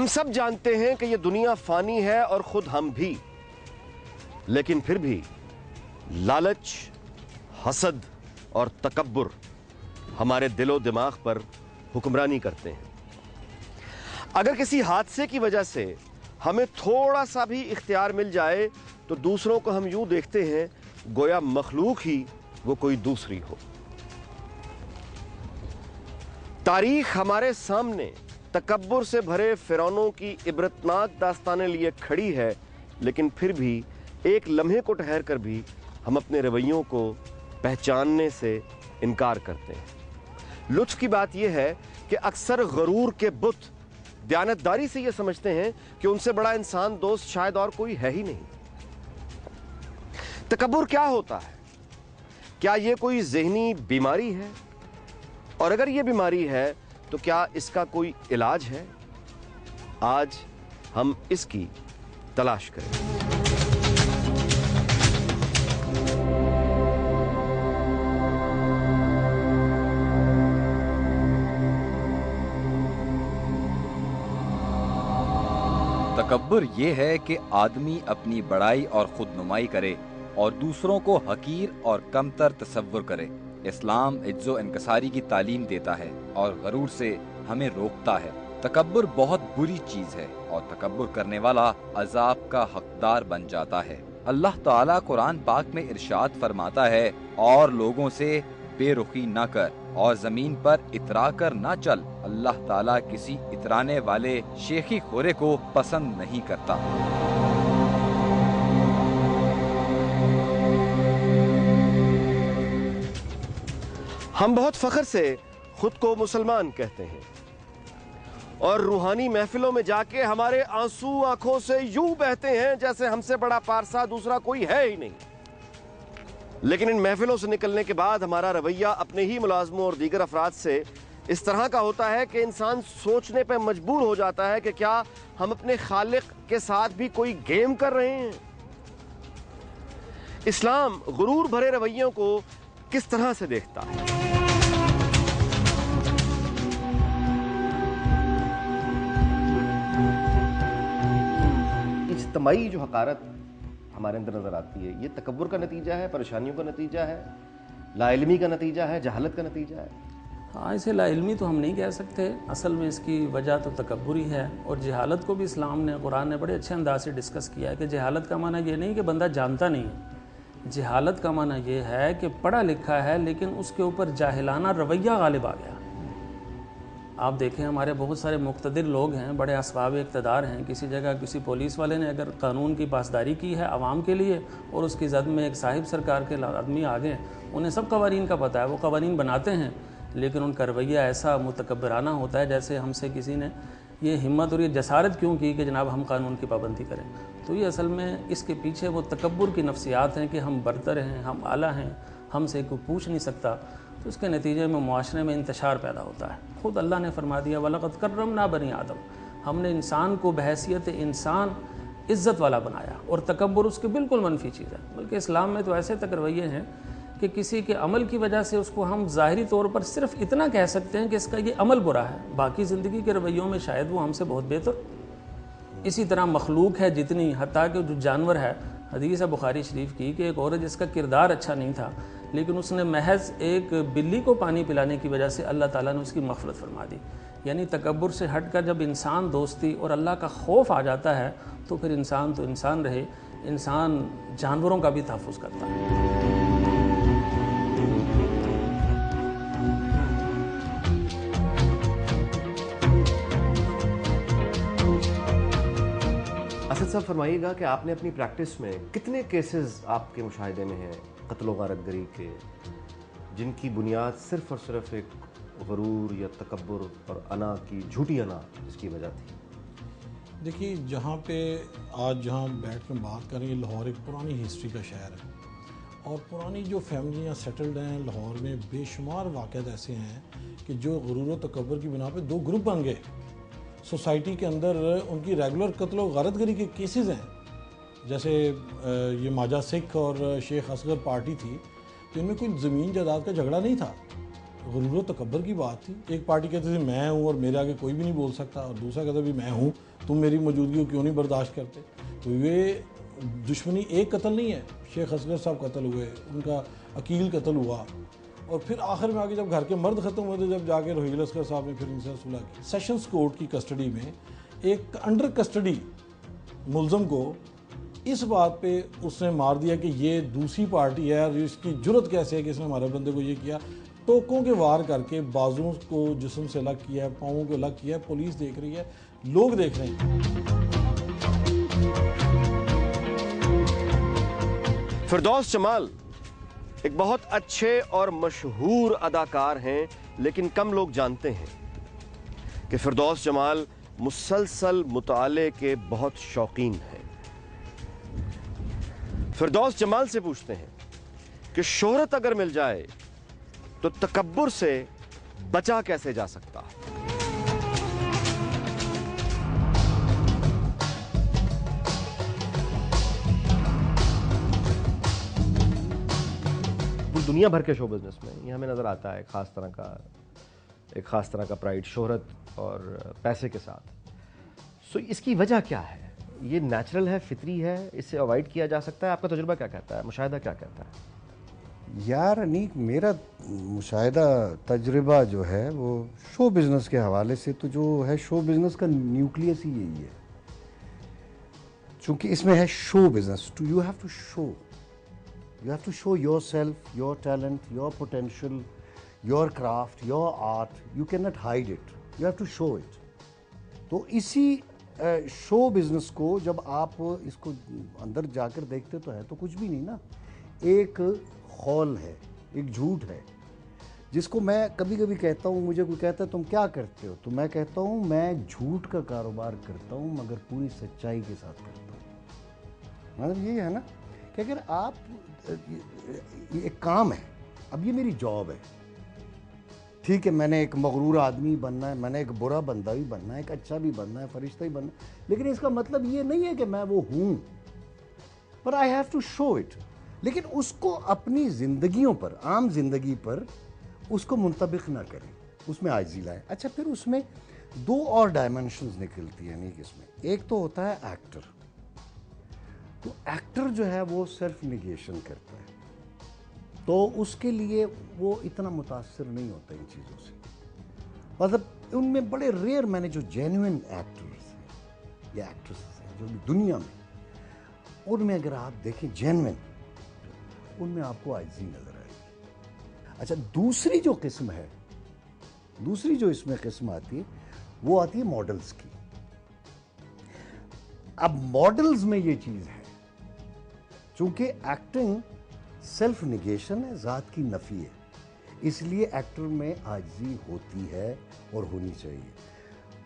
हम सब जानते हैं कि यह दुनिया फानी है और खुद हम भी, लेकिन फिर भी लालच, हसद और तकब्बुर हमारे दिलो दिमाग पर हुक्मरानी करते हैं। अगर किसी हादसे की वजह से हमें थोड़ा सा भी इख्तियार मिल जाए तो दूसरों को हम यूं देखते हैं गोया मखलूक ही वो कोई दूसरी हो। तारीख हमारे सामने तकब्बुर से भरे फिरौनों की इबरतनाक दास्तानें लिए खड़ी है, लेकिन फिर भी एक लम्हे को ठहर कर भी हम अपने रवैयों को पहचानने से इनकार करते हैं। लुत्फ की बात यह है कि अक्सर गरूर के बुत दयानतदारी से यह समझते हैं कि उनसे बड़ा इंसान दोस्त शायद और कोई है ही नहीं। तकब्बुर क्या होता है? क्या यह कोई ज़हनी बीमारी है? और अगर यह बीमारी है तो क्या इसका कोई इलाज है? आज हम इसकी तलाश करें। तकब्बुर ये है कि आदमी अपनी बड़ाई और खुदनुमाई करे और दूसरों को हकीर और कमतर तसव्वुर करे। इस्लाम इज्जो इनकसारी की तालीम देता है और गरूर से हमें रोकता है। तकब्बुर बहुत बुरी चीज है और तकब्बुर करने वाला अजाब का हकदार बन जाता है। अल्लाह ताला कुरान पाक में इरशाद फरमाता है, और लोगों से बेरुखी न कर और जमीन पर इतरा कर न चल। अल्लाह ताला किसी इतराने वाले शेखी खोरे को पसंद नहीं करता। हम बहुत फख्र से खुद को मुसलमान कहते हैं और रूहानी महफिलों में जाके हमारे आंसू आंखों से यूं बहते हैं जैसे हमसे बड़ा पारसा दूसरा कोई है ही नहीं। लेकिन इन महफिलों से निकलने के बाद हमारा रवैया अपने ही मुलाजमों और दीगर अफराद से इस तरह का होता है कि इंसान सोचने पर मजबूर हो जाता है कि क्या हम अपने खालिक के साथ भी कोई गेम कर रहे हैं। इस्लाम गुरूर भरे रवैयों को किस तरह से देखता है? इज्तिमाई जो हकारत हमारे अंदर नजर आती है, ये तकब्बुर का नतीजा है, परेशानियों का नतीजा है, लाइल्मी का नतीजा है, जहालत का नतीजा है? हाँ, इसे लाइल्मी तो हम नहीं कह सकते। असल में इसकी वजह तो तकब्बुर ही है। और जहालत को भी इस्लाम ने, कुरान ने बड़े अच्छे अंदाज से डिस्कस किया है कि जहालत का माना ये नहीं कि बंदा जानता नहीं है। जहालत का माना ये है कि पढ़ा लिखा है लेकिन उसके ऊपर जाहिलाना रवैया गालिब आ गया। आप देखें, हमारे बहुत सारे मुक़्तदिर लोग हैं, बड़े असबाब इक़्तिदार हैं। किसी जगह किसी पुलिस वाले ने अगर कानून की पासदारी की है आवाम के लिए और उसकी जद में एक साहिब सरकार के आदमी आ गए, उन्हें सब कवानीन का पता है, वो कवानीन बनाते हैं, लेकिन उनका रवैया ऐसा मुतकब्बिराना होता है जैसे हमसे किसी ने ये हिम्मत और ये जसारत क्यों की कि जनाब हम कानून की पाबंदी करें। तो ये असल में इसके पीछे वो तकब्बुर की नफ्सियात हैं कि हम बरतर हैं, हम आला हैं, हमसे कोई पूछ नहीं सकता। तो उसके नतीजे में मुआशरे में इंतशार पैदा होता है। ख़ुद अल्लाह ने फरमा दिया, वलक़द कर्रमना बनी आदम, हमने इंसान को बहैसियत इंसान इज़्ज़त वाला बनाया। और तकब्बुर उसकी बिल्कुल मनफी चीज़ है। बल्कि इस्लाम में तो ऐसे तक रवैये हैं कि किसी के अमल की वजह से उसको हम ज़ाहिरी तौर पर सिर्फ इतना कह सकते हैं कि इसका ये अमल बुरा है, बाकी ज़िंदगी के रवैयों में शायद वो हमसे बहुत बेहतर। इसी तरह मखलूक है जितनी, हत्ता कि जो जानवर है, हदीस है बुखारी शरीफ की कि एक औरत जिसका किरदार अच्छा नहीं था लेकिन उसने महज एक बिल्ली को पानी पिलाने की वजह से अल्लाह ताला ने उसकी मग़फ़िरत फरमा दी। यानी तकब्बुर से हटकर जब इंसान दोस्ती और अल्लाह का खौफ आ जाता है तो फिर इंसान तो इंसान रहे, इंसान जानवरों का भी तहफ़्फ़ुज़ करता है। असद साहब, फरमाइएगा कि आपने अपनी प्रैक्टिस में कितने केसेस आपके मुशाहिदे में हैं कत्ल गारतगरी के, जिनकी बुनियाद सिर्फ और सिर्फ एक गरूर या तकब्बुर और अना की, झूठी अना, इसकी वजह थी? देखिए, जहाँ पे आज जहाँ बैठ कर बात करें, लाहौर एक पुरानी हिस्ट्री का शहर है और पुरानी जो फैमिलियाँ सेटल्ड हैं लाहौर में, बेशुमार वाक़यात ऐसे हैं कि जो गुरूर व तकब्बुर की बिना पे दो ग्रुप बन गए सोसाइटी के अंदर। उनकी रेगुलर कत्ल व गारतगरी के केसेस हैं। जैसे ये माजा सिख और शेख असगर पार्टी थी, तो इनमें कोई ज़मीन जायदाद का झगड़ा नहीं था, गुरूर तकब्बर की बात थी। एक पार्टी कहती थी मैं हूँ और मेरे आगे कोई भी नहीं बोल सकता, और दूसरा कहता भी मैं हूँ, तुम मेरी मौजूदगी को क्यों नहीं बर्दाश्त करते। तो ये दुश्मनी एक कत्ल नहीं है, शेख असगर साहब कत्ल हुए, उनका अकील कत्ल हुआ, और फिर आखिर में आके जब घर के मर्द ख़त्म हुए थे, जब जाके रोहिल असगर साहब ने फिर इनसे सुलह की। सेशंस कोर्ट की कस्टडी में एक अंडर कस्टडी मुलज़म को इस बात पे उसने मार दिया कि ये दूसरी पार्टी है और इसकी जुर्रत कैसे है कि इसने हमारे बंदे को ये किया। टोकों के वार करके बाजुओं को जिस्म से अलग किया है, पाँवों को अलग किया है। पुलिस देख रही है, लोग देख रहे हैं। फिरदौस जमाल एक बहुत अच्छे और मशहूर अदाकार हैं, लेकिन कम लोग जानते हैं कि फिरदौस जमाल मुसलसल मुताले के बहुत शौकीन हैं। फिरदौस जमाल से पूछते हैं कि शोहरत अगर मिल जाए तो तकब्बुर से बचा कैसे जा सकता है। दुनिया भर के शो बिजनेस में ये हमें नजर आता है एक खास तरह का प्राइड, शोहरत और पैसे के साथ। सो इसकी वजह क्या है? ये नेचुरल है, फितरी है, इससे अवॉइड किया जा सकता है? आपका तजुर्बा क्या कहता है, मुशाहिदा क्या कहता है? यार अनीक, मेरा मुशाहिदा तजुर्बा जो है वो शो बिज़नेस के हवाले से, तो जो है शो बिज़नेस का न्यूक्लियस ही यही है। चूँकि इसमें है show business, you have to show yourself, your talent, your potential, your craft, your art. You can not hide it, you have to show it. तो इसी शो बिज़नेस को जब आप इसको अंदर जाकर देखते तो है तो कुछ भी नहीं ना, एक खौल है, एक झूठ है, जिसको मैं कभी कभी कहता हूँ। मुझे कोई कहता है तुम क्या करते हो, तो मैं कहता हूँ मैं झूठ का कारोबार करता हूँ मगर पूरी सच्चाई के साथ करता हूँ। मतलब ये है ना कि अगर आप, ये एक काम है, अब ये मेरी जॉब है, ठीक है, मैंने एक मगरूर आदमी बनना है, मैंने एक बुरा बंदा भी बनना है, एक अच्छा भी बनना है, फरिश्ता भी बनना है, लेकिन इसका मतलब ये नहीं है कि मैं वो हूँ, पर I have to show it. लेकिन उसको अपनी ज़िंदगियों पर, आम ज़िंदगी पर उसको मुंतबिक ना करें, उसमें आजिज़ी लाएं। अच्छा, फिर उसमें दो और डायमेंशंस निकलती है नहीं इसमें। एक तो होता है एक्टर, तो एक्टर जो है वो सेल्फ निगेशन करता है, तो उसके लिए वो इतना मुतासर नहीं होता इन चीज़ों से। मतलब उनमें बड़े रेयर, मैंने जो जेन्युइन एक्टर्स हैं या एक्ट्रेसेस हैं जो दुनिया में, उनमें अगर आप देखें जेन्युइन, उनमें आपको आजिज़ी नज़र आएगी। अच्छा, दूसरी जो किस्म है, दूसरी जो इसमें किस्म आती है, वो आती है मॉडल्स की। अब मॉडल्स में ये चीज़ है, चूंकि एक्टिंग सेल्फ निगेशन है, ज़ात की नफ़ी है, इसलिए एक्टर में आजिज़ी होती है और होनी चाहिए।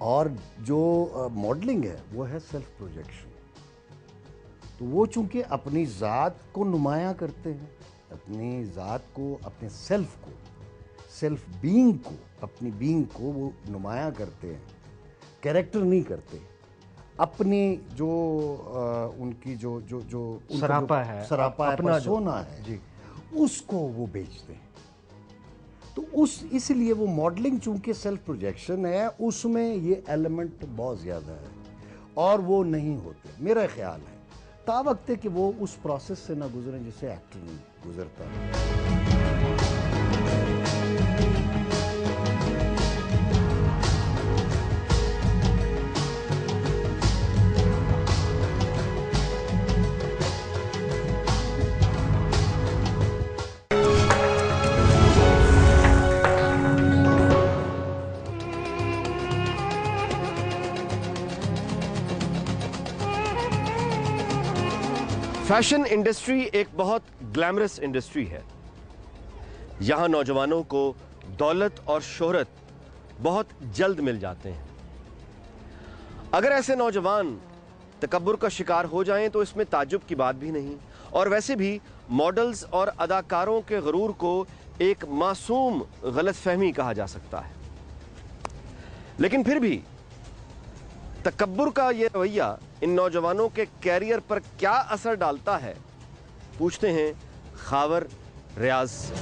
और जो मॉडलिंग है वो है सेल्फ प्रोजेक्शन। तो वो चूंकि अपनी ज़ात को नुमायाँ करते हैं, अपनी ज़ात को, अपने सेल्फ को, सेल्फ बीइंग को, अपनी बीइंग को वो नुमायाँ करते हैं, कैरेक्टर नहीं करते। अपनी जो उनकी जो जो जो सरापा है, सरापा है, अपना सोना है जी, उसको वो बेचते हैं। तो इसलिए वो मॉडलिंग चूंकि सेल्फ प्रोजेक्शन है, उसमें ये एलिमेंट बहुत ज़्यादा है और वो नहीं होते। मेरा ख्याल है तावक्त है कि वो उस प्रोसेस से ना गुजरें जिससे एक्टर नहीं गुजरता है। फैशन इंडस्ट्री एक बहुत ग्लैमरस इंडस्ट्री है। यहां नौजवानों को दौलत और शोहरत बहुत जल्द मिल जाते हैं। अगर ऐसे नौजवान तकब्बुर का शिकार हो जाएं तो इसमें ताज्जुब की बात भी नहीं, और वैसे भी मॉडल्स और अदाकारों के गुरूर को एक मासूम गलतफहमी कहा जा सकता है। लेकिन फिर भी तकब्बुर का यह रवैया इन नौजवानों के कैरियर पर क्या असर डालता है, पूछते हैं खावर रियाज से।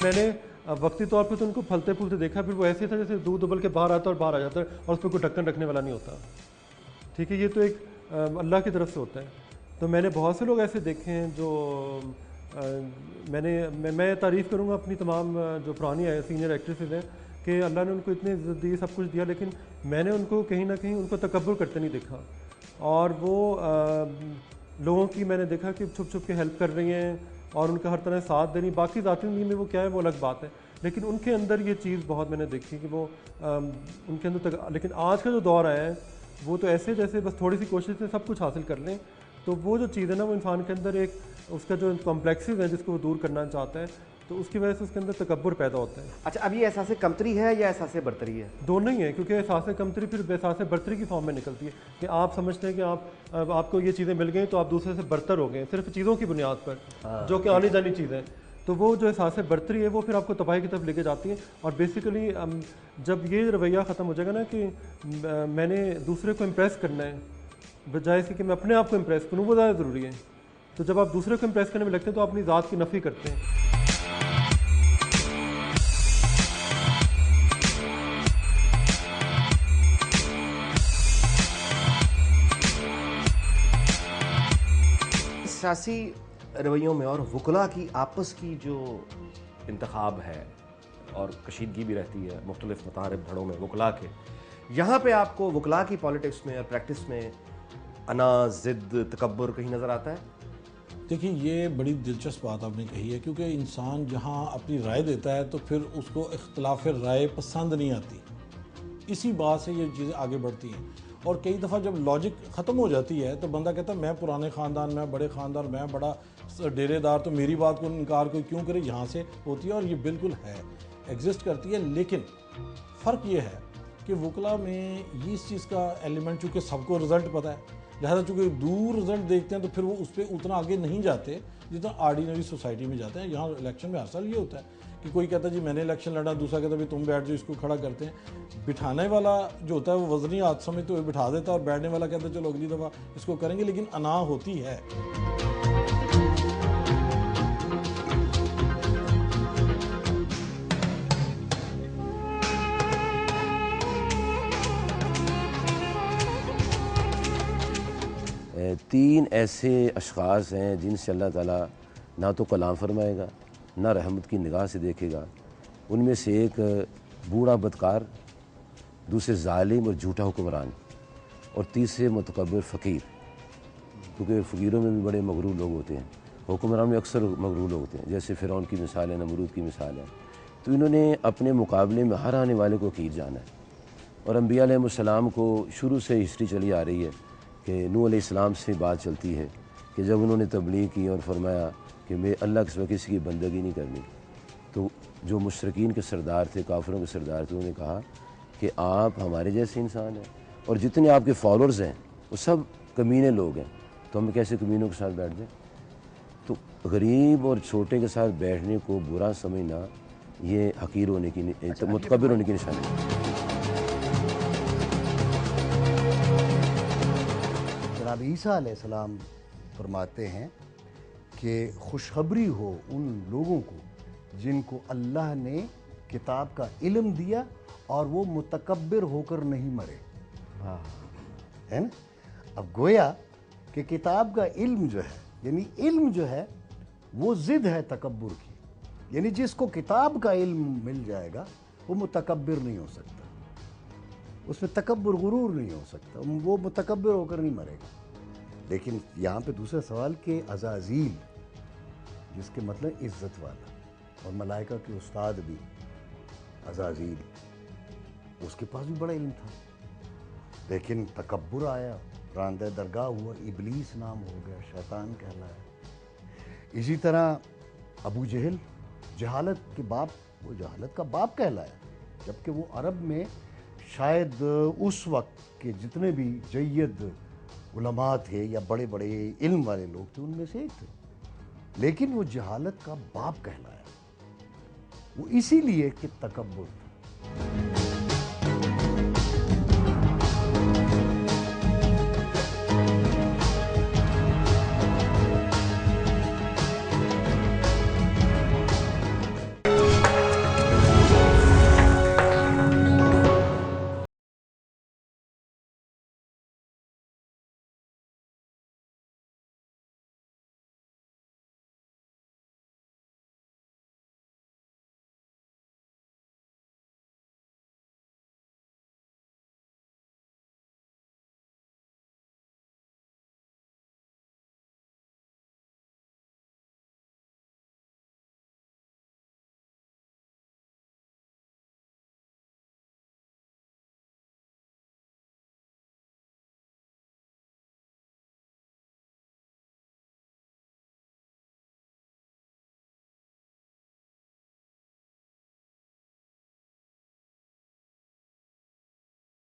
मैंने वक्ती तौर पे तो उनको फलते फूलते देखा, फिर वो ऐसे था जैसे दूध उबल के बाहर आता और बाहर आ जाता है और उस पर कोई ढक्कन रखने वाला नहीं होता। ठीक है, ये तो एक अल्लाह की तरफ से होता है। तो मैंने बहुत से लोग ऐसे देखे हैं जो मैं तारीफ़ करूँगा अपनी तमाम जो पुरानी सीनियर एक्ट्रेसेस हैं कि अल्लाह ने उनको इतनी इज्जत दी, सब कुछ दिया, लेकिन मैंने उनको कहीं ना कहीं उनको तकब्बुर करते नहीं देखा। और वो लोगों की मैंने देखा कि छुप छुप के हेल्प कर रही हैं और उनका हर तरह साथ दे रही। बाकी ज़ाती ज़िंदगी में वो क्या है वो अलग बात है, लेकिन उनके अंदर ये चीज़ बहुत मैंने देखी कि वो उनके अंदर तक। लेकिन आज का जो दौर आया है वो तो ऐसे जैसे बस थोड़ी सी कोशिश से सब कुछ हासिल कर लें, तो वो जो चीज़ है ना वो इंसान के अंदर एक उसका जो कॉम्प्लेक्सेस है जिसको वो दूर करना चाहता है, तो उसकी वजह से उसके अंदर तकब्बुर पैदा होता है। अच्छा, अब ये एहसास कमतरी है या एहसास बरतरी है? दोनों ही है, क्योंकि एहसास कमतरी फिर एहसास बरतरी की फॉर्म में निकलती है कि आप समझते हैं कि आपको ये चीज़ें मिल गई तो आप दूसरे से बरतर हो गए सिर्फ चीज़ों की बुनियाद पर, जो कि आनी जानी चीज़ है। तो वो जो एहसास बरतरी है वो फिर आपको तबाही की तरफ लेके जाती है। और बेसिकली जब ये रवैया ख़त्म हो जाएगा ना कि मैंने दूसरे को इम्प्रेस करना है बजाय इसके कि मैं अपने आप को इम्प्रेस करूँ, वो ज़्यादा ज़रूरी है। तो जब आप दूसरे को इम्प्रेस करने में लगते हैं तो आप अपनी ज़ात की नफ़ी करते हैं। सियासी रवैयों में और वकला की आपस की जो इंतखाब है और कशीदगी भी रहती है मुख्तलिफ मतारिब धड़ों में वकला के, यहाँ पे आपको वकला की पॉलिटिक्स में और प्रैक्टिस में अना ज़िद तकब्बुर कहीं नज़र आता है? देखिए, ये बड़ी दिलचस्प बात आपने कही है, क्योंकि इंसान जहाँ अपनी राय देता है तो फिर उसको इख्तलाफ राय पसंद नहीं आती। इसी बात से ये चीज़ें आगे बढ़ती हैं। और कई दफ़ा जब लॉजिक ख़त्म हो जाती है तो बंदा कहता है मैं पुराने ख़ानदान, मैं बड़े ख़ानदान, मैं बड़ा डेरेदार, तो मेरी बात को इनकार कोई क्यों करे। यहाँ से होती है और ये बिल्कुल है, एग्जिस्ट करती है। लेकिन फ़र्क ये है कि वकला में ये इस चीज़ का एलिमेंट, चूँकि सबको रिज़ल्ट पता है, लिहाजा चूँकि दूर रिज़ल्ट देखते हैं तो फिर वो उस पर उतना आगे नहीं जाते जितना आर्डिनरी सोसाइटी में जाते हैं। यहाँ इलेक्शन में हर साल ये होता है कि कोई कहता है जी मैंने इलेक्शन लड़ा, दूसरा कहता है भाई तुम बैठ जाओ, इसको खड़ा करते हैं। बिठाने वाला जो होता है वो वज़नी हादसा में तो बिठा देता है और बैठने वाला कहता है चलो अगली दफ़ा इसको करेंगे, लेकिन अना होती है। तीन ऐसे अशख़ास हैं जिनसे अल्लाह ताला ना तो कलाम फरमाएगा ना रहमत की निगाह से देखेगा। उनमें से एक बूढ़ा बदकार, दूसरे जालिम और झूठा हुक्मरान, और तीसरे मुतकब्बिर फ़कीर। क्योंकि फ़कीरों में भी बड़े मगरूर लोग होते हैं, हुक्मरान में अक्सर मगरूर लोग होते हैं, जैसे फ़िरौन की मिसाल है, नमरूद की मिसाल है। तो इन्होंने अपने मुकाबले में हर आने वाले को कीर जाना है। और अम्बिया अलैहिस्सलाम को शुरू से हिस्ट्री चली आ रही है कि नूह अलैहिस्सलाम से बात चलती है कि जब उन्होंने तबलीग की और फरमाया कि मैं अल्लाह के सिवा किसी की बंदगी नहीं करनी, तो जो मुशरिकीन के सरदार थे, काफिरों के सरदार थे, उन्होंने कहा कि आप हमारे जैसे इंसान हैं और जितने आपके फॉलोअर्स हैं वो सब कमीने लोग हैं, तो हम कैसे कमीनों के साथ बैठ जाएं। तो गरीब और छोटे के साथ बैठने को बुरा समझना ये हकीर होने की, मुतकब्बिर होने की निशानी है। जनाब ईसा अलैहिस्सलाम फरमाते हैं कि खुशखबरी हो उन लोगों को जिनको अल्लाह ने किताब का इल्म दिया और वो मुतकब्बिर होकर नहीं मरे। है ना? अब गोया कि किताब का इल्म जो है, यानी इल्म जो है वो ज़िद है तकब्बुर की। यानी जिसको किताब का इल्म मिल जाएगा वो मुतकब्बिर नहीं हो सकता, उसमें तकब्बुर गुरूर नहीं हो सकता, वो मुतकब्बिर होकर नहीं मरेगा। लेकिन यहाँ पे दूसरा सवाल कि अज़ाज़ील, जिसके मतलब इज़्ज़त वाला, और मलाइका के उस्ताद भी अज़ाज़ील, उसके पास भी बड़ा इल्म था, लेकिन तकब्बुर आया, रांदे दरगाह हुआ, इबलीस नाम हो गया, शैतान कहलाया। इसी तरह अबू जहल जहालत के बाप, वो जहालत का बाप कहलाया, जबकि वो अरब में शायद उस वक्त के जितने भी जय्यद उलमा थे या बड़े बड़े इल्म वाले लोग थे उनमें से एक थे, लेकिन वो जहालत का बाप कहलाया, वो इसीलिए कि तकब्बुर था।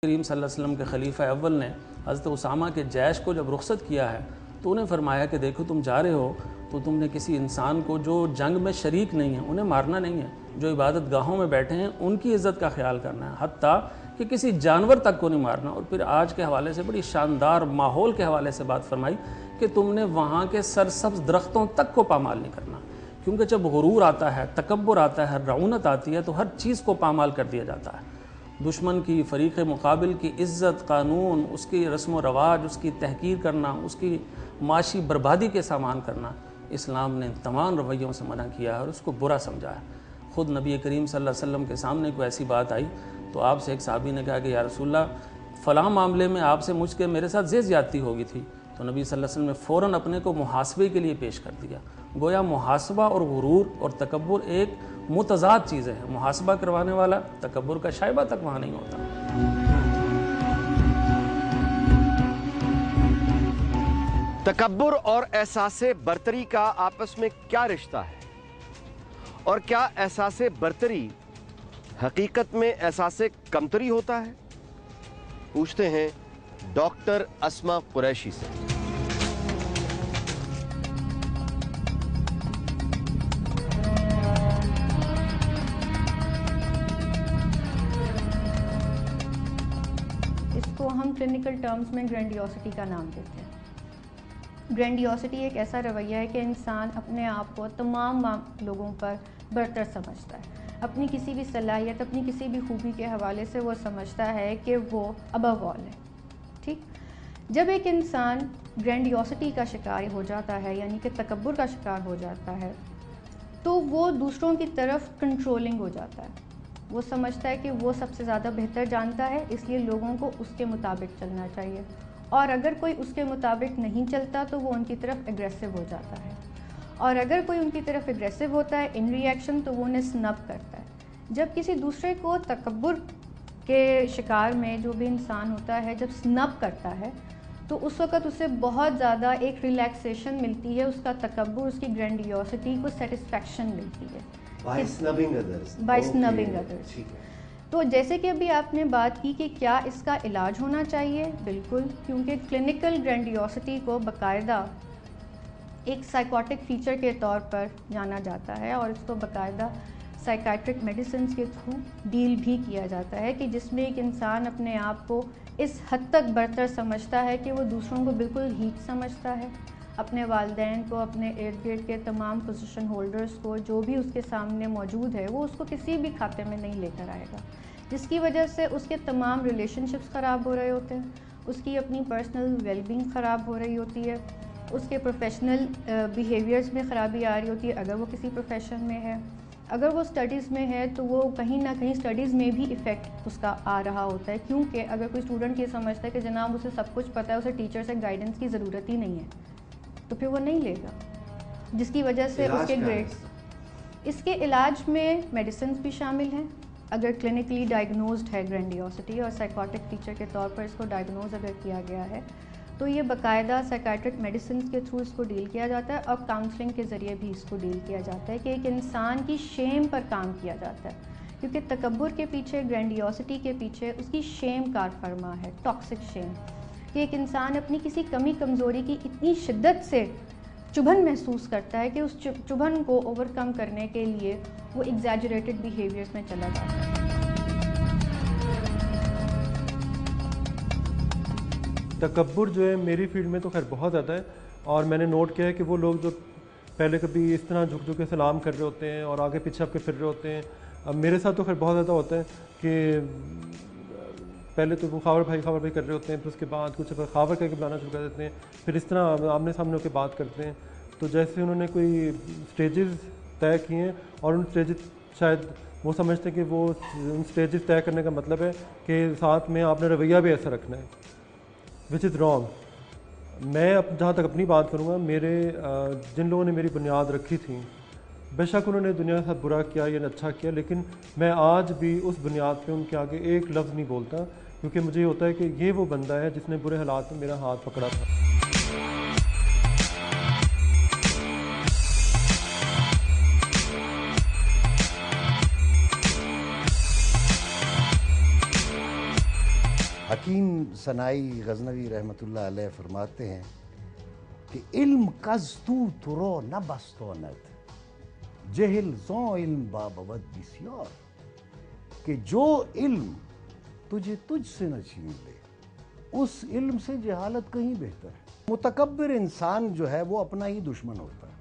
करीम सल्लल्लाहु अलैहि वसल्लम के खलीफा अव्वल ने हज़रत उसामा के जैश को जब रुखसत किया है तो उन्हें फरमाया कि देखो तुम जा रहे हो तो तुमने किसी इंसान को जो जंग में शरीक नहीं है उन्हें मारना नहीं है, जो इबादत गाहों में बैठे हैं उनकी इज़्ज़त का ख्याल करना है, हत्ता कि किसी जानवर तक को नहीं मारना। और फिर आज के हवाले से बड़ी शानदार माहौल के हवाले से बात फरमाई कि तुमने वहाँ के सरसब्ज़ दरख्तों तक को पामाल नहीं करना, क्योंकि जब गुरूर आता है, तकब्बुर आता है, रऊनत आती है तो हर चीज़ को पामाल कर दिया जाता है। दुश्मन की, फ़रीक़ मुकाबिल की इज़्ज़त, कानून, उसकी रस्म व रवाज, उसकी तहकीर करना, उसकी माशी बर्बादी के सामान करना, इस्लाम ने तमाम रवैयों से मना किया है और उसको बुरा समझा है। ख़ुद नबी करीम सल्लल्लाहु अलैहि वसल्लम के सामने कोई ऐसी बात आई तो आपसे एक साहबी ने कहा कि या रसूलल्लाह फ़लाँ मामले में आपसे मुझके मेरे साथ ज़्यादती हो गई थी, तो नबी सल्लल्लाहु अलैहि वसल्लम ने फ़ौरन अपने को मुहासबे के लिए पेश कर दिया। गोया मुहासबा और गुरूर और तकब्बुर एक मुतज़ाद चीज़ें हैं। मुहासबा करवाने वाला तकब्बुर का शायबा तक वहाँ नहीं होता। तकब्बुर और एहसासे बरतरी का आपस में क्या रिश्ता है, और क्या एहसासे बरतरी हकीकत में एहसासे कमतरी होता है? पूछते हैं डॉक्टर अस्मा कुरैशी से। इसको हम क्लिनिकल टर्म्स में ग्रैंडियोसिटी का नाम देते हैं। ग्रैंडियोसिटी एक ऐसा रवैया है कि इंसान अपने आप को तमाम लोगों पर बरतर समझता है, अपनी किसी भी सलाहियत, अपनी किसी भी खूबी के हवाले से वो समझता है कि वो अबव ऑल है। ठीक, जब एक इंसान ग्रैंडियोसिटी का शिकार हो जाता है, यानी कि तकब्बुर का शिकार हो जाता है, तो वो दूसरों की तरफ कंट्रोलिंग हो जाता है। वो समझता है कि वो सबसे ज़्यादा बेहतर जानता है, इसलिए लोगों को उसके मुताबिक चलना चाहिए, और अगर कोई उसके मुताबिक नहीं चलता तो वो उनकी तरफ एग्रेसिव हो जाता है, और अगर कोई उनकी तरफ एग्रेसिव होता है इन रिएक्शन तो वो उन्हें स्नब करता है। जब किसी दूसरे को तकब्बुर के शिकार में जो भी इंसान होता है जब स्नब करता है तो उस वक़्त उसे बहुत ज़्यादा एक रिलैक्सेशन मिलती है, उसका तकब्बुर, उसकी ग्रैंडियोसिटी को सेटिस्फैक्शन मिलती है by snubbing others. By snubbing others. तो जैसे कि अभी आपने बात की कि क्या इसका इलाज होना चाहिए, बिल्कुल, क्योंकि क्लिनिकल ग्रैंडियोसिटी को बाकायदा एक साइकोटिक फ़ीचर के तौर पर जाना जाता है और इसको बाकायदा साइकाट्रिक मेडिसिन के थ्रू डील भी किया जाता है, कि जिसमें एक इंसान अपने आप को इस हद तक बरतर समझता है कि वो दूसरों को बिल्कुल हीच समझता है, अपने वालिदैन को, अपने इर्द गिर्द के तमाम पोजीशन होल्डर्स को, जो भी उसके सामने मौजूद है, वो उसको किसी भी खाते में नहीं लेकर आएगा, जिसकी वजह से उसके तमाम रिलेशनशिप्स ख़राब हो रहे होते हैं, उसकी अपनी पर्सनल वेलबींग ख़राब हो रही होती है, उसके प्रोफेशनल बिहेवियर्स में ख़राबी आ रही होती है अगर वो किसी प्रोफेशन में है, अगर वो स्टडीज़ में है तो वो कहीं ना कहीं स्टडीज़ में भी इफ़ेक्ट उसका आ रहा होता है, क्योंकि अगर कोई स्टूडेंट ये समझता है कि जनाब उसे सब कुछ पता है, उसे टीचर से गाइडेंस की ज़रूरत ही नहीं है, तो फिर वो नहीं लेगा, जिसकी वजह से उसके ग्रेड्स। इसके इलाज में मेडिसिन भी शामिल हैं। अगर क्लिनिकली डायग्नोज्ड है ग्रैंडियोसिटी और साइकोटिक फीचर के तौर पर इसको डायग्नोज अगर किया गया है तो ये बाकायदा साइकाट्रिक मेडिसिन के थ्रू इसको डील किया जाता है और काउंसलिंग के ज़रिए भी इसको डील किया जाता है, कि एक इंसान की शेम पर काम किया जाता है, क्योंकि तकब्बुर के पीछे, ग्रैंडियोसिटी के पीछे उसकी शेम कार फरमा है, टॉक्सिक शेम, कि एक इंसान अपनी किसी कमी कमज़ोरी की इतनी शिद्दत से चुभन महसूस करता है कि उस चुभन को ओवरकम करने के लिए वो एग्जैजरेटेड बिहेवियर्स में चला जाता है। तकब्बुर जो है मेरी फील्ड में तो खैर बहुत ज़्यादा है, और मैंने नोट किया है कि वो लोग जो पहले कभी इस तरह झुक झुक के सलाम कर रहे होते हैं और आगे पीछे आपके फिर रहे होते हैं, अब मेरे साथ तो खैर बहुत ज़्यादा होता है कि पहले तो वो खावर भाई कर रहे होते हैं, फिर उसके बाद कुछ खावर करके बुलाना शुरू कर देते हैं, फिर इस तरह आमने सामने होकर बात करते हैं। तो जैसे उन्होंने कोई स्टेजेस तय किए हैं और उन स्टेजेस शायद वो समझते हैं कि वो उन स्टेजेस तय करने का मतलब है कि साथ में आपने रवैया भी ऐसा रखना है, विच इज़ रॉन्ग। मैं अब जहाँ तक अपनी बात करूँगा, मेरे जिन लोगों ने मेरी बुनियाद रखी थी, बेशक उन्होंने दुनिया के साथ बुरा किया या अच्छा किया, लेकिन मैं आज भी उस बुनियाद पे उनके आगे एक लफ्ज़ नहीं बोलता, क्योंकि मुझे ये होता है कि ये वो बंदा है जिसने बुरे हालात में मेरा हाथ पकड़ा था। हकीम सनाई गजनवी रहमतुल्लाह अलैह फरमाते हैं कि इल्म कज़ तू तुरो न बस्तोनत जहिल ज़ो इल्म बाबवत बिस्यार, कि जो इल्म तुझे तुझसे न छीन ले उस इल्म से जहालत कहीं बेहतर है। मुतकब्बिर इंसान जो है वो अपना ही दुश्मन होता है।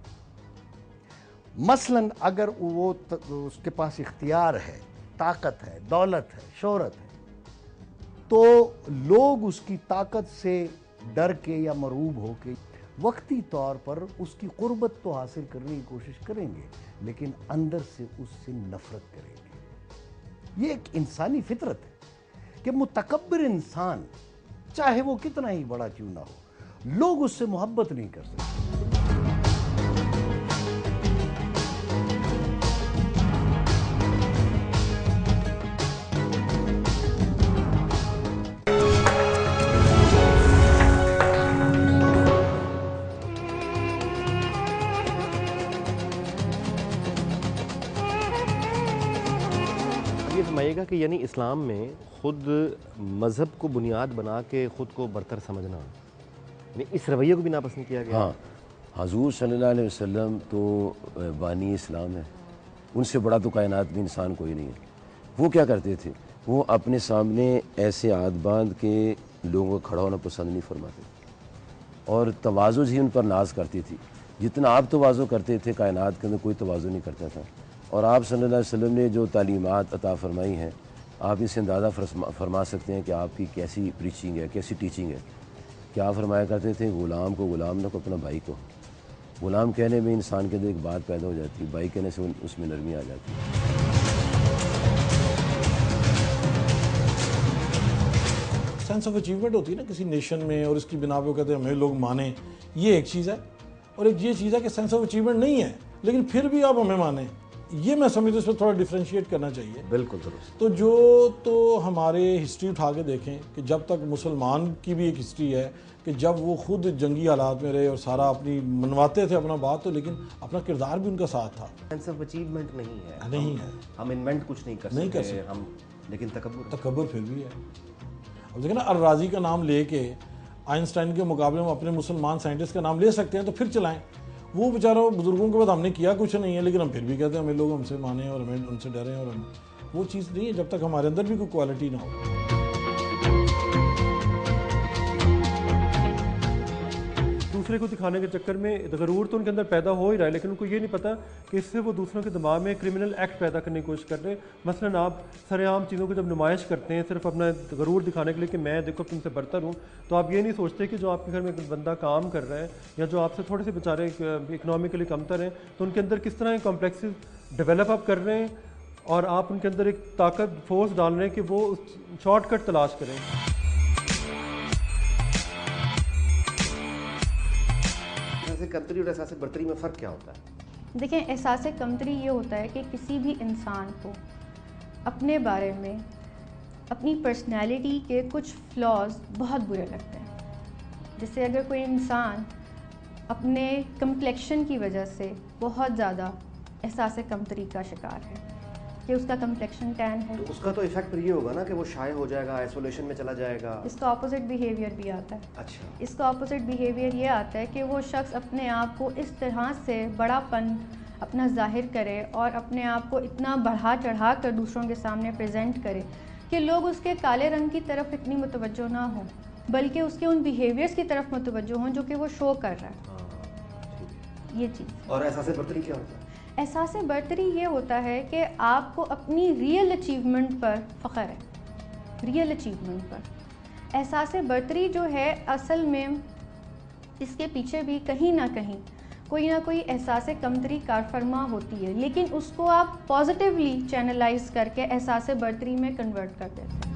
मसलन अगर वो उसके पास इख्तियार है, ताकत है, दौलत है, शोहरत है, तो लोग उसकी ताकत से डर के या मरूब होके वक्ती तौर पर उसकी कुर्बत तो हासिल करने की कोशिश करेंगे, लेकिन अंदर से उससे नफरत करेंगे। ये एक इंसानी फितरत है कि मुतकब्बिर इंसान चाहे वो कितना ही बड़ा क्यों ना हो, लोग उससे मोहब्बत नहीं कर सकते। ये फरमाइएगा कि यानी इस्लाम में खुद मज़हब को बुनियाद बना के ख़ुद को बरतर समझना, यानी इस रवैये को भी नापसंद किया गया। हाँ, हजूर सल्लल्लाहु अलैहि वसल्लम तो बानी इस्लाम है, उनसे बड़ा तो कायनात में इंसान कोई नहीं है। वो क्या करते थे, वो अपने सामने ऐसे आद बांध के लोगों को खड़ा होना पसंद नहीं फरमाते और तवाज़ु ही उन पर नाज करती थी। जितना आप तवाज़ु करते थे कायनात के अंदर कोई तवाज़ु नहीं करता था। और आप सल्लल्लाहु अलैहि वसल्लम ने जो तालीमात अता फरमाई हैं, आप इससे अंदाज़ा फरमा सकते हैं कि आपकी कैसी प्रीचिंग है, कैसी टीचिंग है। क्या फरमाया करते थे, ग़ुलाम को ग़ुलाम न को अपना भाई को। ग़ुलाम कहने में इंसान के अंदर एक बात पैदा हो जाती है, भाई कहने से उसमें नरमी आ जाती है। सेंस ऑफ अचीवमेंट होती है ना किसी नेशन में, और इसकी बिना पे कहते हैं हमें लोग माने, ये एक चीज़ है। और एक ये चीज़ है कि सेंस ऑफ अचीवमेंट नहीं है लेकिन फिर भी आप हमें माने, ये मैं समझता हूँ इस पर थोड़ा डिफ्रेंशिएट करना चाहिए। बिल्कुल दुरुस्त। तो हमारे हिस्ट्री उठा के देखें कि जब तक मुसलमान की भी एक हिस्ट्री है कि जब वो खुद जंगी हालात में रहे और सारा अपनी मनवाते थे अपना बात, तो लेकिन अपना किरदार भी उनका साथ था। सेंस ऑफ अचीवमेंट नहीं है, नहीं है, हम इन्वेंट कुछ नहीं कर सकते हम, लेकिन तकब्बुर फिर भी है। अब देखिए ना, अल-राज़ी का नाम लेके आइंस्टाइन के मुकाबले में अपने मुसलमान साइंटिस्ट का नाम ले सकते हैं तो फिर चलाएं। वो बेचारा बुजुर्गों के बाद हमने किया कुछ नहीं है, लेकिन हम फिर भी कहते हैं हमें लोग हमसे माने और हमें उनसे डरें, और हम वो चीज़ नहीं है जब तक हमारे अंदर भी कोई क्वालिटी ना हो। दूसरे को दिखाने के चक्कर में गरूर तो उनके अंदर पैदा हो ही रहा है, लेकिन उनको ये नहीं पता कि इससे वो दूसरों के दिमाग में क्रिमिनल एक्ट पैदा करने की कोशिश कर रहे हैं। मसलन आप सरेआम चीज़ों को जब नुमाइश करते हैं सिर्फ अपना गरूर दिखाने के लिए कि मैं देखो तुमसे बरतर हूँ, तो आप ये नहीं सोचते कि जो आपके घर में एक बंदा काम कर रहा है या जो आपसे थोड़े से बेचारे इकनॉमिकली कमतर हैं, तो उनके अंदर किस तरह कॉम्प्लेक्सेस डेवलप आप कर रहे हैं और आप उनके अंदर एक ताकत फोर्स डाल रहे हैं कि वो शॉर्टकट तलाश करें। कमतरी और एहसास बरतरी में फ़र्क क्या होता है? देखिए, एहसास कमतरी ये होता है कि किसी भी इंसान को अपने बारे में, अपनी पर्सनैलिटी के कुछ फ्लॉज बहुत बुरे लगते हैं। जैसे अगर कोई इंसान अपने कम्प्लेक्शन की वजह से बहुत ज़्यादा एहसास कमतरी का शिकार है कि उसका कम्प्लेक्शन टैन है, तो उसका तो इफेक्ट ये होगा ना कि वो शाय हो जाएगा, आइसोलेशन में चला जाएगा। इसका ऑपोजिट बिहेवियर भी आता है। अच्छा, इसका ऑपोजिट बिहेवियर ये आता है कि वो शख्स अपने आप को इस तरह से बड़ापन अपना जाहिर करे और अपने आप को इतना बढ़ा चढ़ा कर दूसरों के सामने प्रेजेंट करे कि लोग उसके काले रंग की तरफ इतनी मुतवज्जो ना हो, बल्कि उसके उन बिहेवियर्स की तरफ मुतवज्जो हों जो कि वो शो कर रहा है। ये चीज़। और एहसास बरतरी क्या होता है? एहसास बरतरी ये होता है कि आपको अपनी रियल अचीवमेंट पर फ़ख्र है, रियल अचीवमेंट पर। एहसास बरतरी जो है असल में इसके पीछे भी कहीं ना कोई एहसास कमतरी कारफरमा होती है, लेकिन उसको आप पॉजिटिवली चैनलाइज करके एहसास बरतरी में कन्वर्ट कर देते हैं।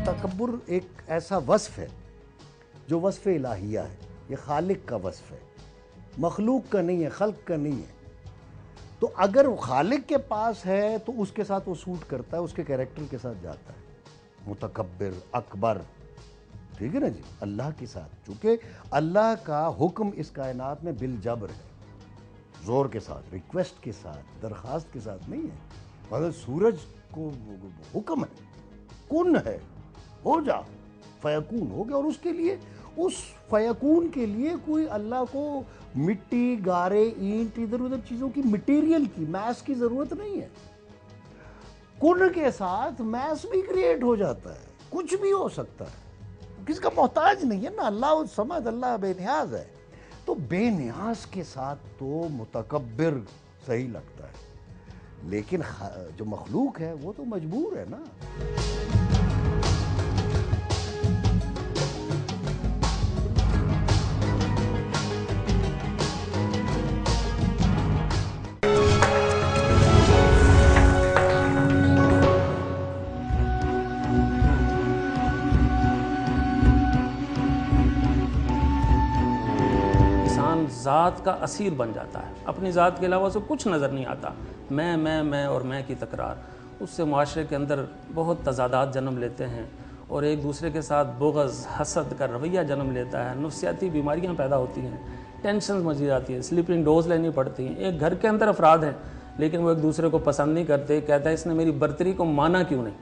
तकब्बुर एक ऐसा वस्फ़ है जो वस्फ़ इलाहिया है, ये खालिक का वस्फ़ है, मखलूक का नहीं है, खल्क का नहीं है। तो अगर खालिक के पास है तो उसके साथ वो सूट करता है, उसके कैरेक्टर के साथ जाता है। मुतकब्बिर, अकबर, ठीक है ना जी, अल्लाह के साथ, चूँकि अल्लाह का हुक्म इस कायनात में बिल जबर है। ज़ोर के साथ, रिक्वेस्ट के साथ, दरख्वास्त के साथ नहीं है। मगर सूरज को हुक्म है, कुन है, हो जा, फयकून हो गया। और उसके लिए, उस फयकून के लिए कोई अल्लाह को मिट्टी, गारे, ईंट, इधर उधर चीज़ों की, मटेरियल की, मैस की ज़रूरत नहीं है। कुन के साथ मैस भी क्रिएट हो जाता है, कुछ भी हो सकता है, किसका मोहताज नहीं है ना। अल्लाह समद, अल्लाह बेनियाज है। तो बेनियाज के साथ तो मुतकब्बिर सही लगता है, लेकिन जो मखलूक है वो तो मजबूर है ना। ज़ात का असीर बन जाता है, अपनी ज़ात के अलावा उसे कुछ नज़र नहीं आता। मैं और मैं की तकरार, उससे माशरे के अंदर बहुत तज़ादात जन्म लेते हैं और एक दूसरे के साथ बुग़्ज़, हसद का रवैया जन्म लेता है। नफ्सियाती बीमारियां पैदा होती हैं, टेंशन मज़ीद आती है, स्लीपिंग डोज लेनी पड़ती हैं। एक घर के अंदर अफराद हैं लेकिन वो एक दूसरे को पसंद नहीं करते। कहता है इसने मेरी बर्तरी को माना क्यों नहीं।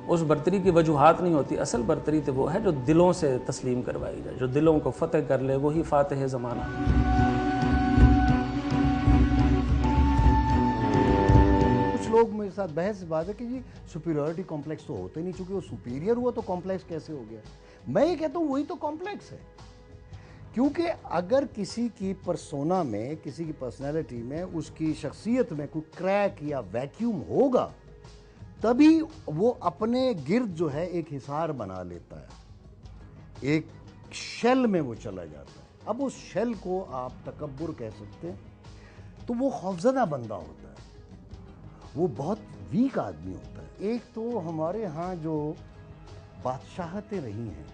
उस बर्तरी की वजूहात नहीं होती, असल बर्तरी तो वो है जो दिलों से तस्लीम करवाई जाए, जो दिलों को फतेह कर ले, वही फातिह ज़माना। कुछ लोग मेरे साथ बहस बात है कि जी सुपीरियरिटी कॉम्प्लेक्स तो होते नहीं, चूंकि वो सुपीरियर हुआ तो कॉम्प्लेक्स कैसे हो गया। मैं ये कहता हूँ वही तो कॉम्प्लेक्स है, क्योंकि अगर किसी की पर्सोना में, किसी की पर्सनैलिटी में, उसकी शख्सियत में कोई क्रैक या वैक्यूम होगा, तभी वो अपने गिर्द जो है एक हिसार बना लेता है, एक शेल में वो चला जाता है। अब उस शेल को आप तकब्बुर कह सकते हैं। तो वो खौफज़दा बंदा होता है, वो बहुत वीक आदमी होता है। एक तो हमारे यहाँ जो बादशाहतें रही हैं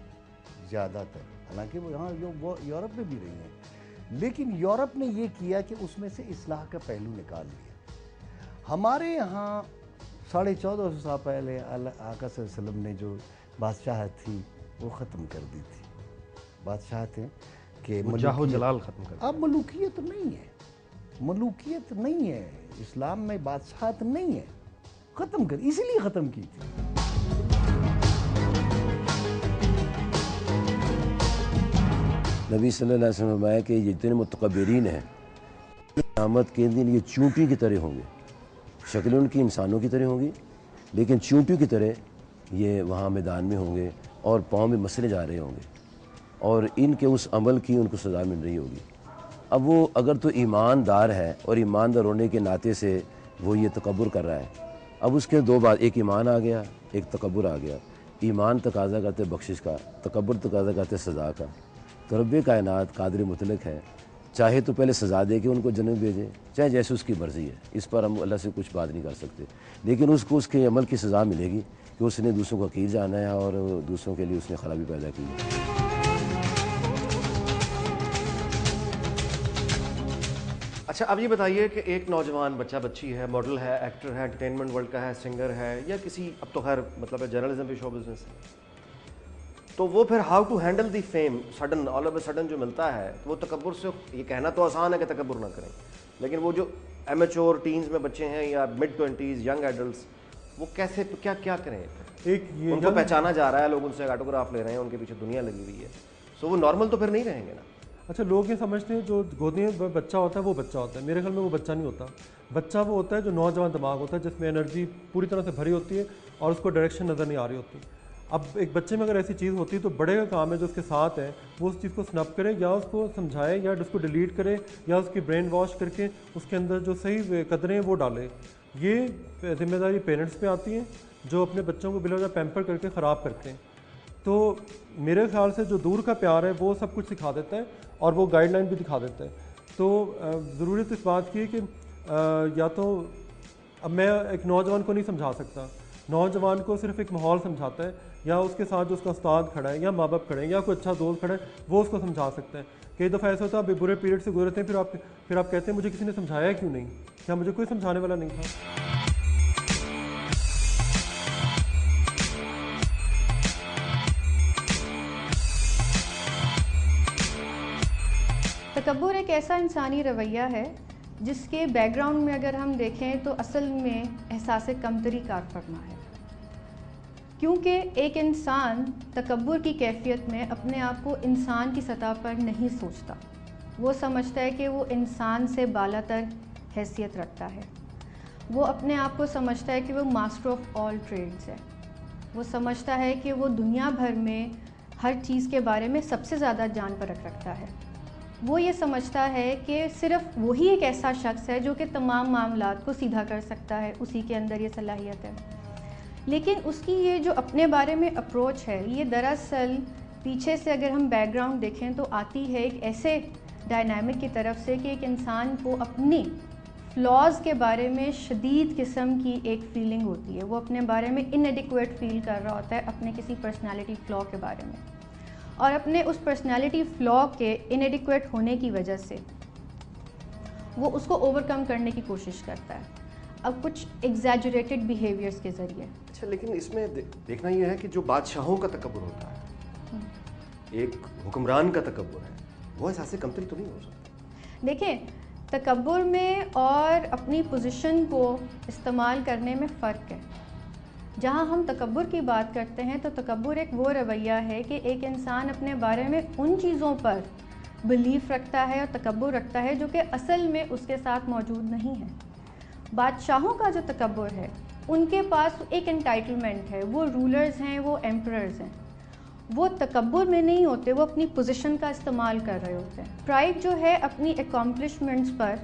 ज़्यादातर, हालांकि वो यहाँ जो वो यूरोप में भी रही हैं, लेकिन यूरोप ने ये किया कि उसमें से इस्लाह का पहलू निकाल लिया। हमारे यहाँ 1450 साल पहले आका सल्लल्लाहु अलैहि वसल्लम ने जो बादशाहत थी वो ख़त्म कर दी थी। बादशाहतें के जाहो जलाल ख़त्म कर, अब मलूकियत नहीं है, मलूकियत नहीं है इस्लाम में, बादशाहत नहीं है, ख़त्म कर, इसीलिए ख़त्म की थी। नबी सल्लल्लाहु अलैहि वसल्लम फरमाया कि जितने मुतकब्बिरीन हैं क़यामत के दिन ये चूंटी की तरह होंगे। शक्लें उनकी इंसानों की तरह होंगी, लेकिन चूंटियों की तरह ये वहाँ मैदान में होंगे और पाँव में मसले जा रहे होंगे और इनके उस अमल की उनको सज़ा मिल रही होगी। अब वो अगर तो ईमानदार है और ईमानदार होने के नाते से वो ये तकब्बुर कर रहा है, अब उसके दो बात, एक ईमान आ गया, एक तकब्बुर आ गया। ईमान तकाज़ा करते बख्शिश का, तकब्बुर तकाज़ा करते सज़ा का। तो रब्बे कायनात कादिर मुतलक है, चाहे तो पहले सज़ा दे के उनको जन्नत भेजे, चाहे जैसे उसकी मर्ज़ी है। इस पर हम अल्लाह से कुछ बात नहीं कर सकते, लेकिन उसको उसके अमल की सज़ा मिलेगी कि उसने दूसरों को हकीर जाना है और दूसरों के लिए उसने खराबी पैदा की है। अच्छा, अब ये बताइए कि एक नौजवान बच्चा बच्ची है, मॉडल है, एक्टर है, एंटरटेनमेंट वर्ल्ड का है, सिंगर है, या किसी, अब तो खैर मतलब जर्नलिज्म भी शो बिजनेस है, तो वो फिर how to handle the fame sudden, all of a sudden जो मिलता है, तो वो तकब्बुर से, ये कहना तो आसान है कि तकब्बुर ना करें, लेकिन वो जो एमेच्योर टीन्स में बच्चे हैं या मिड 20s यंग एडल्ट्स, वो कैसे, क्या क्या करें? एक ये उनको पहचाना जा रहा है, लोग उनसे ऑटोग्राफ ले रहे हैं, उनके पीछे दुनिया लगी हुई है, सो वो नॉर्मल तो फिर नहीं रहेंगे ना। अच्छा, लोग ये समझते हैं जो गोदी में बच्चा होता है वो बच्चा होता है। मेरे ख्याल में वो बच्चा नहीं होता। बच्चा वो होता है जो नौजवान दिमाग होता है, जिसमें एनर्जी पूरी तरह से भरी होती है और उसको डायरेक्शन नज़र नहीं आ रही होती। अब एक बच्चे में अगर ऐसी चीज़ होती है तो बड़े का काम है जो उसके साथ है वो उस चीज़ को स्नप करे या उसको समझाए या उसको डिलीट करे या उसकी ब्रेन वॉश करके उसके अंदर जो सही कदरें वो डाले। ये जिम्मेदारी पेरेंट्स पे आती है जो अपने बच्चों को बिलवजह पैम्पर करके ख़राब करते हैं। तो मेरे ख्याल से जो दूर का प्यार है वो सब कुछ सिखा देता है और वो गाइडलाइन भी दिखा देता है। तो ज़रूरत इस बात की है कि या तो अब मैं एक नौजवान को नहीं समझा सकता, नौजवान को सिर्फ एक माहौल समझाता है या उसके साथ जो उसका उस्ताद खड़ा है या माँ बाप खड़े हैं या कोई अच्छा दोस्त खड़ा है वो उसको समझा सकता है। कई दफ़ा ऐसा होता है आप बुरे पीरियड से गुजरते हैं, फिर आप कहते हैं मुझे किसी ने समझाया क्यों नहीं, क्या मुझे कोई समझाने वाला नहीं था। तकब्बुर एक ऐसा इंसानी रवैया है जिसके बैकग्राउंड में अगर हम देखें तो असल में एहसास कमतरी कार फरमा है, क्योंकि एक इंसान तकब्बुर की कैफियत में अपने आप को इंसान की सतह पर नहीं सोचता। वो समझता है कि वो इंसान से बालातर हैसियत रखता है। वो अपने आप को समझता है कि वो मास्टर ऑफ ऑल ट्रेड्स है। वो समझता है कि वो दुनिया भर में हर चीज़ के बारे में सबसे ज़्यादा जान परख रखता है। वो ये समझता है कि सिर्फ वही एक ऐसा शख्स है जो कि तमाम मामलात को सीधा कर सकता है, उसी के अंदर ये सलाहियत है। लेकिन उसकी ये जो अपने बारे में अप्रोच है, ये दरअसल पीछे से अगर हम बैकग्राउंड देखें तो आती है एक ऐसे डायनामिक की तरफ से कि एक इंसान को अपनी फ्लॉज़ के बारे में शदीद किस्म की एक फीलिंग होती है। वो अपने बारे में इनएडिक्वेट फील कर रहा होता है अपने किसी पर्सनालिटी फ्लॉ के बारे में, और अपने उस पर्सनालिटी फ्लॉ के इनएडिक्वेट होने की वजह से वो उसको ओवरकम करने की कोशिश करता है, अब कुछ एग्जैजरेटेड बिहेवियर्स के ज़रिए। अच्छा, लेकिन इसमें देखना यह है कि जो बादशाहों का तकब्बुर होता है, एक हुक्मरान का तकब्बुर है, वो एहसास कमतरी तो नहीं हो सकता। देखें, तकब्बुर में और अपनी पोजीशन को इस्तेमाल करने में फ़र्क है। जहाँ हम तकब्बुर की बात करते हैं तो तकब्बुर एक वो रवैया है कि एक इंसान अपने बारे में उन चीज़ों पर बिलीफ रखता है और तकब्बुर रखता है जो कि असल में उसके साथ मौजूद नहीं है। बादशाहों का जो तकब्बुर है, उनके पास एक एंटाइटलमेंट है, वो रूलर्स हैं, वो एम्परर्स हैं। वो तकब्बुर में नहीं होते, वो अपनी पोजीशन का इस्तेमाल कर रहे होते हैं। प्राइड जो है अपनी एकम्प्लिशमेंट्स पर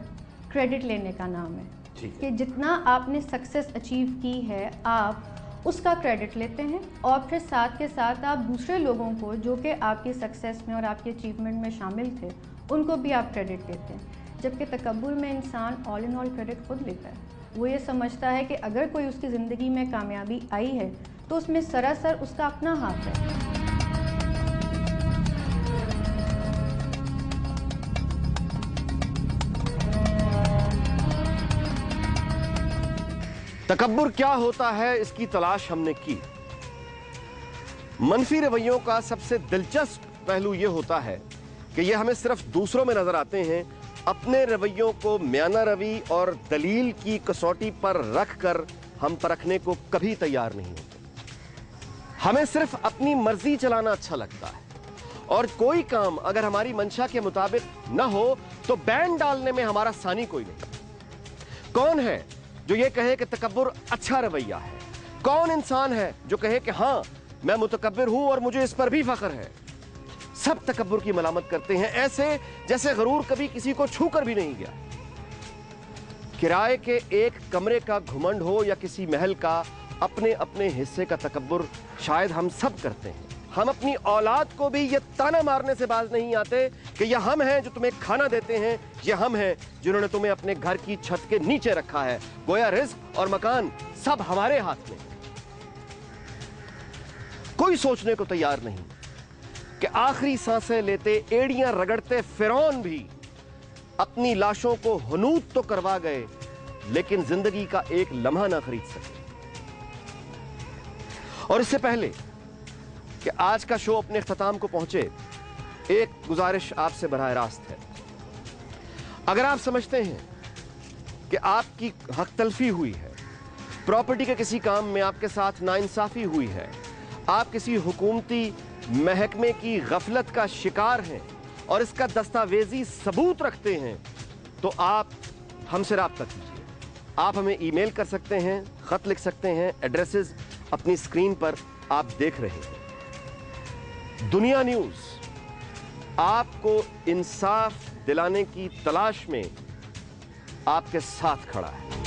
क्रेडिट लेने का नाम है कि जितना आपने सक्सेस अचीव की है आप उसका क्रेडिट लेते हैं और फिर साथ के साथ आप दूसरे लोगों को जो कि आपकी सक्सेस में और आपकी अचीवमेंट में शामिल थे उनको भी आप क्रेडिट देते हैं। जबकि तकब्बुर में इंसान ऑल इन ऑल क्रेडिट खुद लेता है। वो ये समझता है कि अगर कोई उसकी ज़िंदगी में कामयाबी आई है तो उसमें सरासर उसका अपना हाथ है। तकब्बुर क्या होता है, इसकी तलाश हमने की। मनफी रवैयों का सबसे दिलचस्प पहलू यह होता है कि यह हमें सिर्फ दूसरों में नजर आते हैं। अपने रवैयों को म्याना रवी और दलील की कसौटी पर रखकर हम परखने को कभी तैयार नहीं होते। हमें सिर्फ अपनी मर्जी चलाना अच्छा लगता है, और कोई काम अगर हमारी मंशा के मुताबिक न हो तो बैन डालने में हमारा सानी कोई नहीं। कौन है जो ये कहे कि तकब्बुर अच्छा रवैया है? कौन इंसान है जो कहे कि हां मैं मुतकब्बिर हूं और मुझे इस पर भी फख्र है? सब तकब्बुर की मलामत करते हैं, ऐसे जैसे गरूर कभी किसी को छूकर भी नहीं गया। किराए के एक कमरे का घुमंड हो या किसी महल का, अपने अपने हिस्से का तकब्बुर शायद हम सब करते हैं। हम अपनी औलाद को भी ये ताना मारने से बाज नहीं आते कि ये हम हैं जो तुम्हें खाना देते हैं, ये हम हैं जिन्होंने तुम्हें अपने घर की छत के नीचे रखा है। गोया रिज़्क और मकान सब हमारे हाथ में। कोई सोचने को तैयार नहीं कि आखिरी सांसें लेते, एड़ियां रगड़ते फिरौन भी अपनी लाशों को हुनूद तो करवा गए, लेकिन जिंदगी का एक लम्हा ना खरीद सके। और इससे पहले कि आज का शो अपने इख्तिताम को पहुंचे, एक गुजारिश आपसे बराह रास्त है। अगर आप समझते हैं कि आपकी हक तलफी हुई है, प्रॉपर्टी के किसी काम में आपके साथ नाइंसाफी हुई है, आप किसी हुकूमती महकमे की गफलत का शिकार हैं और इसका दस्तावेजी सबूत रखते हैं, तो आप हमसे राब्ता कीजिए। आप हमें ईमेल कर सकते हैं, खत लिख सकते हैं। एड्रेसेस अपनी स्क्रीन पर आप देख रहे हैं। दुनिया न्यूज़ आपको इंसाफ दिलाने की तलाश में आपके साथ खड़ा है।